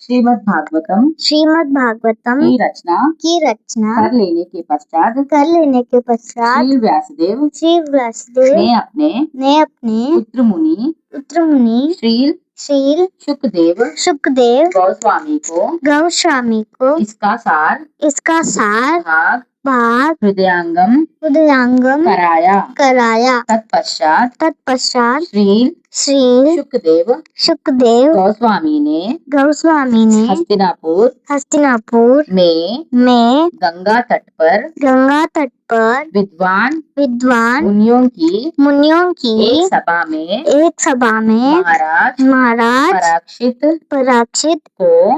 श्रीमद् भागवतम की रचना कर लेने के पश्चात श्री व्यासदेव ने अपने पुत्र मुनि श्री शुकदेव गोस्वामी को इसका सार भाग हृदयांगम कराया। तत्पश्चात श्री शुकदेव गोस्वामी ने हस्तिनापुर में गंगा तट पर विद्वान मुनियों की एक सभा में महाराज परीक्षित को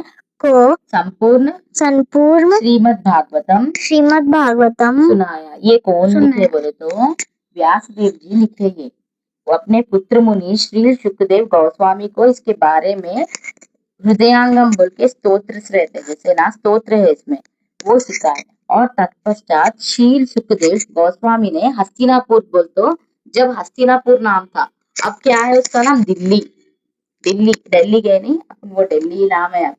संपूर्ण श्रीमद् भागवतम सुनाया। ये कौन लिखे बोले तो व्यास देव जी लिखे ये। वो अपने पुत्र मुनि श्री शुकदेव गोस्वामी को इसके बारे में हृदयांगम बोल के स्तोत्र रहते, जैसे ना स्तोत्र है इसमें, वो सिखाए। और तत्पश्चात श्री सुखदेव गोस्वामी ने हस्तिनापुर बोल तो जब हस्तिनापुर नाम था, अब क्या है उसका नाम दिल्ली गए नहीं, वो दिल्ली नाम है। अब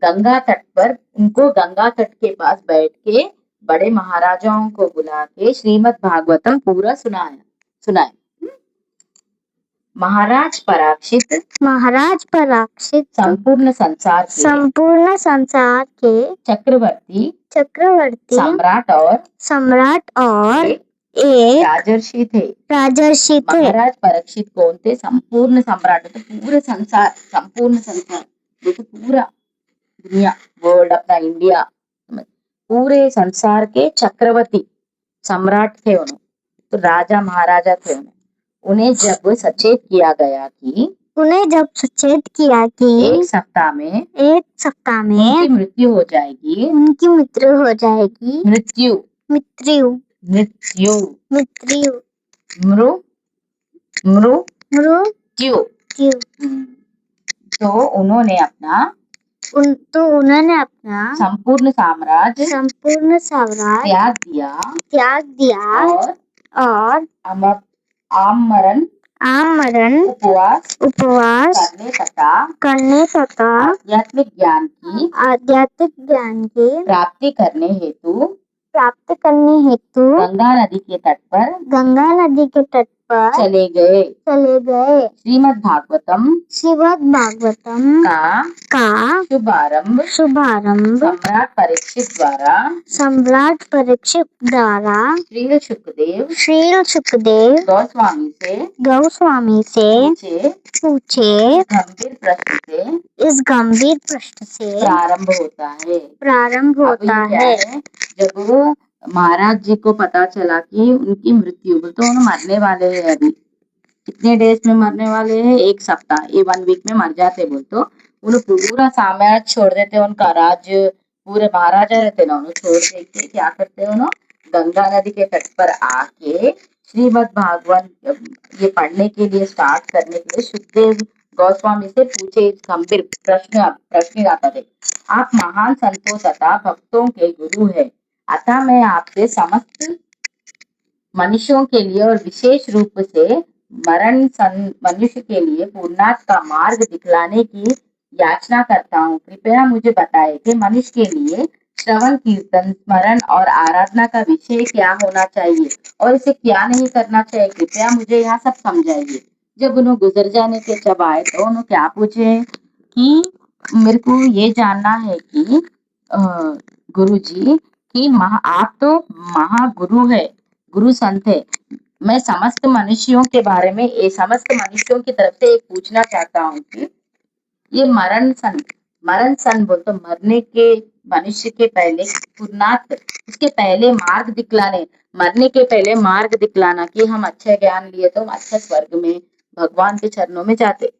गंगा तट पर उनको गंगा तट के पास बैठ के बड़े महाराजाओं को बुला के श्रीमद् भागवतम पूरा सुनाया। महाराज पराक्षित संपूर्ण संसार के चक्रवर्ती सम्राट और एक राजर्षि थे। महाराज परीक्षित कौन थे? संपूर्ण सम्राट, तो पूरे संपूर्ण संसार, देखो पूरा दुनिया, वर्ल्ड, अपना इंडिया, पूरे संसार के चक्रवर्ती सम्राट थे उन्होंने, तो राजा महाराजा थे उन्हें जब सचेत किया गया कि एक सप्ताह में उनकी मृत्यु हो जाएगी। मृत्यु। तो उन्होंने अपना संपूर्ण साम्राज्य त्याग दिया और आमरण उपवास करने तथा आध्यात्मिक ज्ञान की प्राप्ति करने हेतु गंगा नदी के तट पर चले गए। श्रीमद् भागवतम का शुभारंभ सम्राट परीक्षित द्वारा श्री सुखदेव गोस्वामी से पूछे इस गंभीर प्रश्न से प्रारंभ होता है। जब वो महाराज जी को पता चला कि उनकी मृत्यु, तो उन्हें मरने वाले हैं, अभी कितने डेज में मरने वाले हैं, एक सप्ताह, ये 1 वीक में मर जाते बोल, तो उन्हें पूरा साम्राज्य छोड़ देते, उनका राज्य पूरे महाराजा रहते ना, उन्हें छोड़ देके क्या करते उन्होंने गंगा नदी के तट पर आके श्रीमद् भागवत ये पढ़ने के लिए स्टार्ट करने के लिए सुखदेव गोस्वामी से पूछे इस गंभीर प्रश्न आता थे। आप महान संतों तथा भक्तों के गुरु है, अतः मैं आपसे समस्त मनुष्यों के लिए और विशेष रूप से मनुष्य के लिए पूर्णार्थ का मार्ग दिखलाने की याचना करता हूँ। कृपया मुझे बताएं कि मनुष्य के लिए श्रवण, कीर्तन, स्मरण और आराधना का विषय क्या होना चाहिए और इसे क्या नहीं करना चाहिए। कृपया मुझे यहाँ सब समझाइए। जब उन्होंने गुजर जाने के जब आए तो उन्होंने क्या पूछे कि मेरे को ये जानना है कि गुरु जी कि आप तो महागुरु है, गुरु संत है, मैं समस्त मनुष्यों के बारे में, समस्त मनुष्यों की तरफ से एक पूछना चाहता हूँ कि ये मरण सन बोल तो मरने के मनुष्य के पहले पूर्णार्थ, उसके पहले मार्ग दिखलाने, मरने के पहले मार्ग दिखलाना कि हम अच्छा ज्ञान लिए तो हम अच्छा स्वर्ग में भगवान के चरणों में जाते।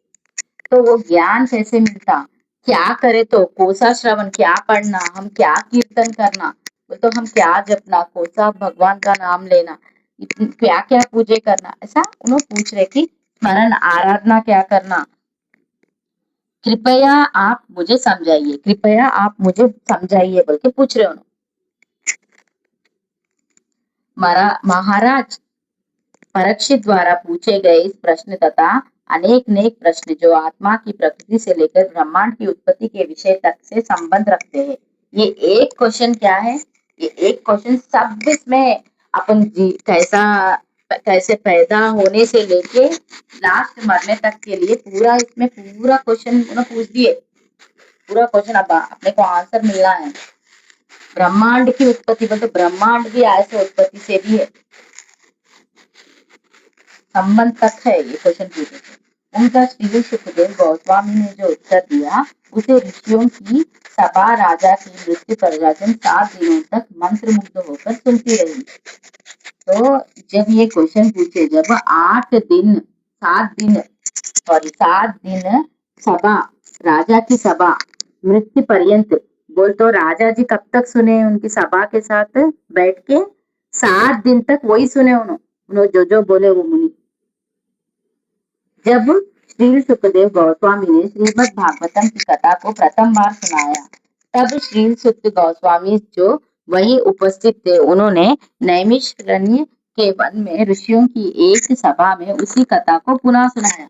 तो वो ज्ञान कैसे मिलता, क्या करे, तो कोसा श्रवण क्या पढ़ना, हम क्या कीर्तन करना, तो हम क्या जपना, कोसा भगवान का नाम लेना, क्या क्या पूजे करना, ऐसा उन्होंने पूछ रहे कि स्मरण आराधना क्या करना। कृपया आप मुझे समझाइए बोल के पूछ रहे उन्होंने। महाराज परीक्षित द्वारा पूछे गए इस प्रश्न तथा अनेक नेक प्रश्न जो आत्मा की प्रकृति से लेकर ब्रह्मांड की उत्पत्ति के विषय तक से संबंध रखते हैं। ये एक क्वेश्चन क्या है, ये एक क्वेश्चन सब इसमें अपन कैसे पैदा होने से लेके लास्ट मरने तक के लिए पूरा इसमें पूरा क्वेश्चन पूछ दिए। पूरा क्वेश्चन अब अपने को आंसर मिलना है। ब्रह्मांड की उत्पत्ति बोलते ब्रह्मांड भी ऐसे उत्पत्ति से भी है, संबंध तक है ये क्वेश्चन पूछे। उनका श्री सुखदेव गोस्वामी ने जो उत्तर दिया उसे ऋषियों की सभा राजा की मृत्यु पर्यटन 7 दिनों तक मंत्रमुग्ध होकर सुनती रही। तो जब ये क्वेश्चन पूछे, जब 7 दिन सभा, राजा की सभा मृत्यु पर्यंत बोल, तो राजा जी कब तक सुने उनकी सभा के साथ बैठ के? 7 दिन तक वही सुने उन्होंने जो बोले वो मुनि। जब श्री सुखदेव गोस्वामी ने श्रीमद् भागवतम की कथा को प्रथम बार सुनाया, तब श्री सुख गोस्वामी जो वही उपस्थित थे, उन्होंने नैमिषारण्य के वन में ऋषियों की एक सभा में उसी कथा को पुनः सुनाया।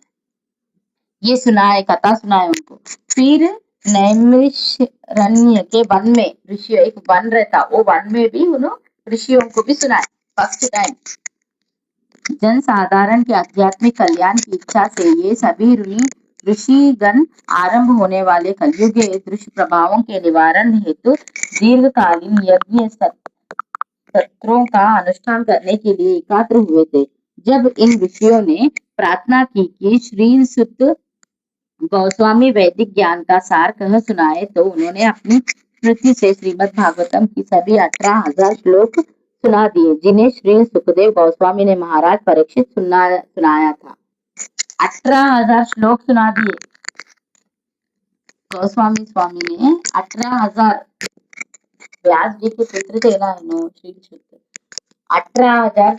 ये कथा सुनाए उनको। फिर नैमिषारण्य के वन में ऋषियों, एक वन रहता, वो वन में भी उन्होंने ऋषियों को भी सुनाए फर्स्ट टाइम। जन साधारण के आध्यात्मिक कल्याण की इच्छा से ये सभी ऋषिगण आरंभ होने वाले कलयुग के दुष्प्रभावों के निवारण हेतु दीर्घकालीन यज्ञ सत्रों का अनुष्ठान करने के लिए एकत्र हुए थे। जब इन ऋषियों ने प्रार्थना की कि श्री सुत गोस्वामी वैदिक ज्ञान का सार कह सुनाए, तो उन्होंने अपनी स्मृति से श्रीमद् भागवतम की सभी 18,000 श्लोक सुना दिए, जिन्हें श्री सुखदेव गोस्वामी ने महाराज परीक्षित सुनाया था। 18,000 श्लोक सुना दिए गोस्वामी स्वामी ने। 18,000 व्यास जी के पुत्र थे ना श्री सुख। 18,000,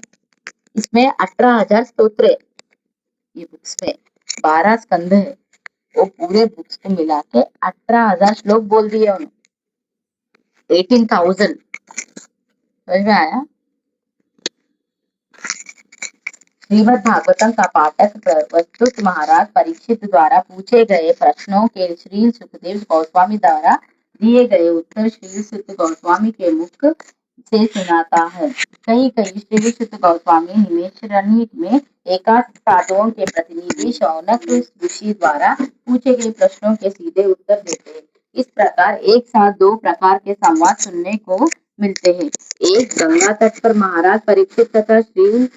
इसमें 18,000 स्तोत्र है ये बुक्स में, 12 स्कंध है, वो पूरे बुक्स को मिला के 18,000 श्लोक बोल दिए उन्होंने। 18,000 समझ में आया? श्रीमद् भागवतम का पाठक वस्तुत महाराज परीक्षित द्वारा पूछे गए प्रश्नों के श्री सुखदेव गोस्वामी द्वारा दिए गए उत्तर श्री सुख गोस्वामी के मुख से सुनाता है। कहीं श्री सुख गोस्वामी नैमिषारण्य में एकांत साधुओं के प्रतिनिधि शौनक ऋषि द्वारा पूछे गए प्रश्नों के सीधे उत्तर देते हैं। इस प्रकार एक साथ 2 प्रकार के संवाद सुनने को मिलते हैं। एक गंगा तट पर महाराज परीक्षित तथा श्री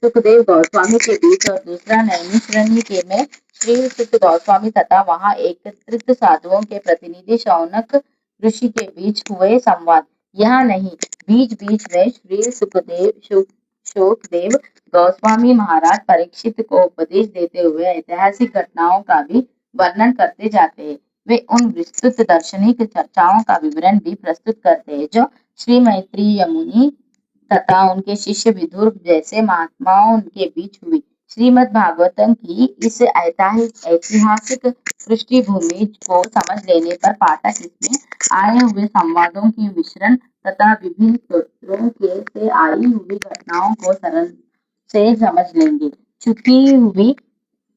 सुखदेव गोस्वामी के बीच, और दूसरा नैमिषारण्य के में श्री सुख गोस्वामी तथा वहां एकत्रित साधुओं के प्रतिनिधि शौनक ऋषि के बीच हुए संवाद। यह नहीं, बीच बीच में श्री सुखदेव गोस्वामी महाराज परीक्षित को उपदेश देते हुए ऐतिहासिक घटनाओं का भी वर्णन करते जाते हैं। वे उन विस्तृत दार्शनिक चर्चाओं का विवरण भी प्रस्तुत करते हैं जो श्री मैत्रेय मुनि तथा उनके शिष्य विदुर जैसे महात्माओं उनके बीच हुई। श्रीमद् भागवतम की इस ऐतिहासिक पृष्ठभूमि को समझ लेने पर पाठक इसमें आए हुए संवादों की मिश्रण तथा विभिन्न स्रोतों से आई हुई घटनाओं को सरल से समझ लेंगे।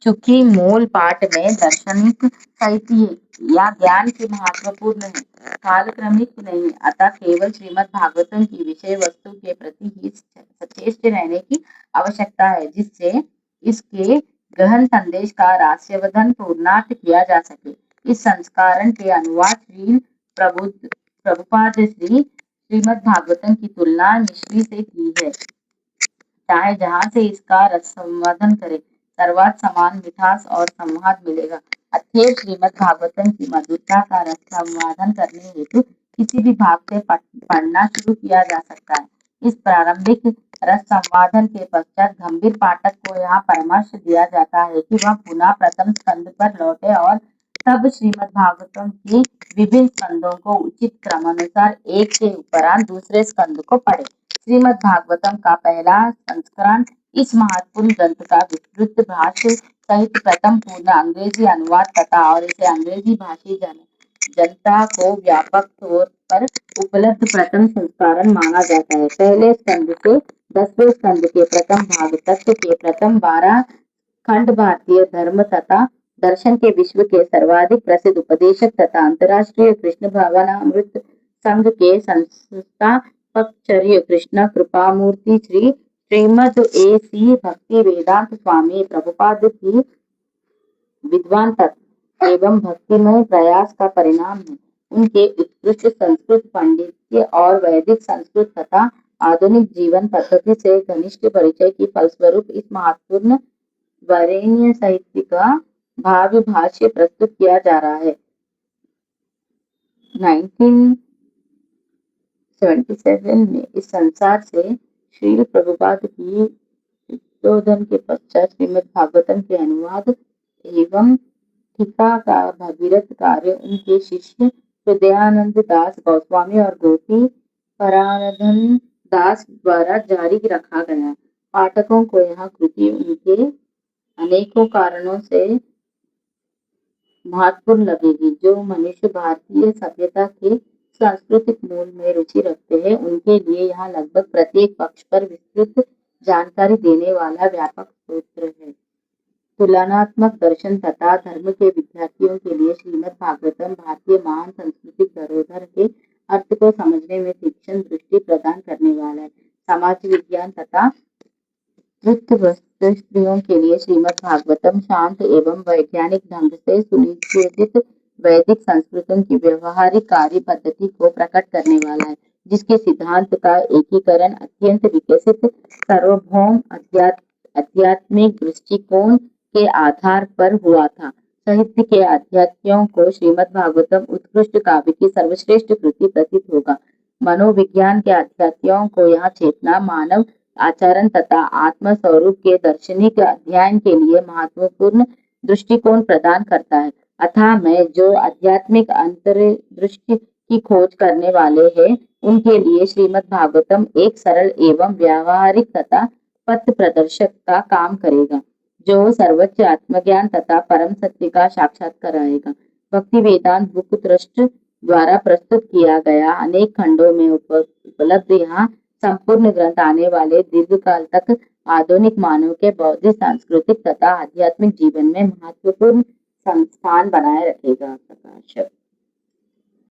चूंकि मूल पाठ में दार्शनिक साहित्य या ज्ञान की महत्वपूर्ण है, कालक्रमिक नहीं, अतः केवल श्रीमद् भागवतम की विषय वस्तु के प्रति ही सचेत रहने की आवश्यकता है, जिससे इसके गहन संदेश का रहस्यवर्धन पूर्णार्थ किया जा सके। इस संस्करण के अनुवाद श्री प्रभुपाद श्रीमद् भागवतम की तुलना मिश्री से की है, चाहे जहाँ से इसका रस संवर्धन करे, सर्वात समान मिठास और संवाद मिलेगा। अतएव श्रीमद् भागवतम की मधुरता का रस संवर्धन करने हेतु किसी भी भाग से पढ़ना शुरू किया जा सकता है। इस प्रारंभिक रस संवर्धन के पश्चात गंभीर पाठक को यह परामर्श दिया जाता है कि वह पुनः प्रथम स्कंद पर लौटे और तब श्रीमद् भागवतम की विभिन्न स्कंदों को उचित क्रमानुसार एक के उपरांत दूसरे स्कंद को पढ़े। श्रीमद् भागवतम का पहला संस्करण इस महत्वपूर्ण ग्रंथ का विस्तृत भाष्य सहित प्रथम पूर्ण अंग्रेजी अनुवाद तथा और इसे अंग्रेजी भाषी जनता को व्यापक तौर पर उपलब्ध प्रथम संस्करण माना जाता है। पहले स्कंद से 10वें स्कंद के प्रथम भाग तक के प्रथम 12 खंड भारतीय धर्म तथा दर्शन के विश्व के सर्वाधिक प्रसिद्ध उपदेशक तथा अंतर्राष्ट्रीय कृष्ण भावनामृत संघ के संस्थापकचर्य कृष्ण कृपामूर्ति श्री श्रीमद A.C. भक्ति वेदांत स्वामी प्रभुपाद की विद्वान तत्व एवं भक्तिमय प्रयास का परिणाम है। उनके उत्कृष्ट संस्कृत पांडित्य और वैदिक संस्कृत तथा आधुनिक जीवन पद्धति से घनिष्ठ परिचय की फलस्वरूप इस महत्वपूर्ण वरेण्य साहित्य का भाव्य भाष्य प्रस्तुत किया जा रहा है। 1977 में इस संसार से श्रील प्रभुपाद की उद्बोधन के पश्चात श्रीमद् भागवतम के अनुवाद एवं टीका का भगीरथ कार्य उनके शिष्य हृदयानंद दास गोस्वामी और गोपी परानंदन दास द्वारा जारी रखा गया। पाठकों को यह कृति उनके अनेकों कारणों से महत्वपूर्ण लगेगी। जो मनुष्य भारतीय सभ्यता के सांस्कृतिक मूल में रुचि रखते हैं, उनके लिए यह लगभग प्रत्येक पक्ष पर विस्तृत जानकारी देने वाला व्यापक स्रोत है। तुलनात्मक दर्शन तथा धर्म के विद्यार्थियों के लिए श्रीमद् भागवतम भारतीय महान सांस्कृतिक धरोहर के अर्थ को समझने में तीक्ष्ण दृष्टि प्रदान करने वाला है। समाज विज्ञान तथा वृत्तशास्त्रियों के लिए श्रीमद् भागवतम शांत एवं वैज्ञानिक ढंग से सुनिश्चित वैदिक संस्कृतों की व्यवहारिक कार्य पद्धति को प्रकट करने वाला है, जिसके सिद्धांत का एकीकरण अत्यंत विकसित सार्वभौम आध्यात्मिक दृष्टिकोण के आधार पर हुआ था। साहित्य के अध्यात्मियों को श्रीमद् भागवतम उत्कृष्ट काव्य की सर्वश्रेष्ठ कृति प्रतीत होगा। मनोविज्ञान के अध्यात्मियों को यह चेतना, मानव आचरण तथा आत्म स्वरूप के दार्शनिक अध्ययन के लिए महत्वपूर्ण दृष्टिकोण प्रदान करता है। अतः मैं जो आध्यात्मिक अंतर्दृष्टि की खोज करने वाले हैं, उनके लिए श्रीमद् भागवतम एक सरल एवं व्यावहारिक तथा पथ प्रदर्शक का काम करेगा, जो सर्वोच्च आत्मज्ञान तथा परम सत्य का साक्षात कराएगा। भक्ति वेदांत बुक ट्रस्ट द्वारा प्रस्तुत किया गया अनेक खंडों में उपलब्ध यहाँ संपूर्ण ग्रंथ आने वाले दीर्घकाल तक आधुनिक मानव के बौद्धिक, सांस्कृतिक तथा आध्यात्मिक जीवन में महत्वपूर्ण स्थान बनाए रखेगा। प्रकाशक।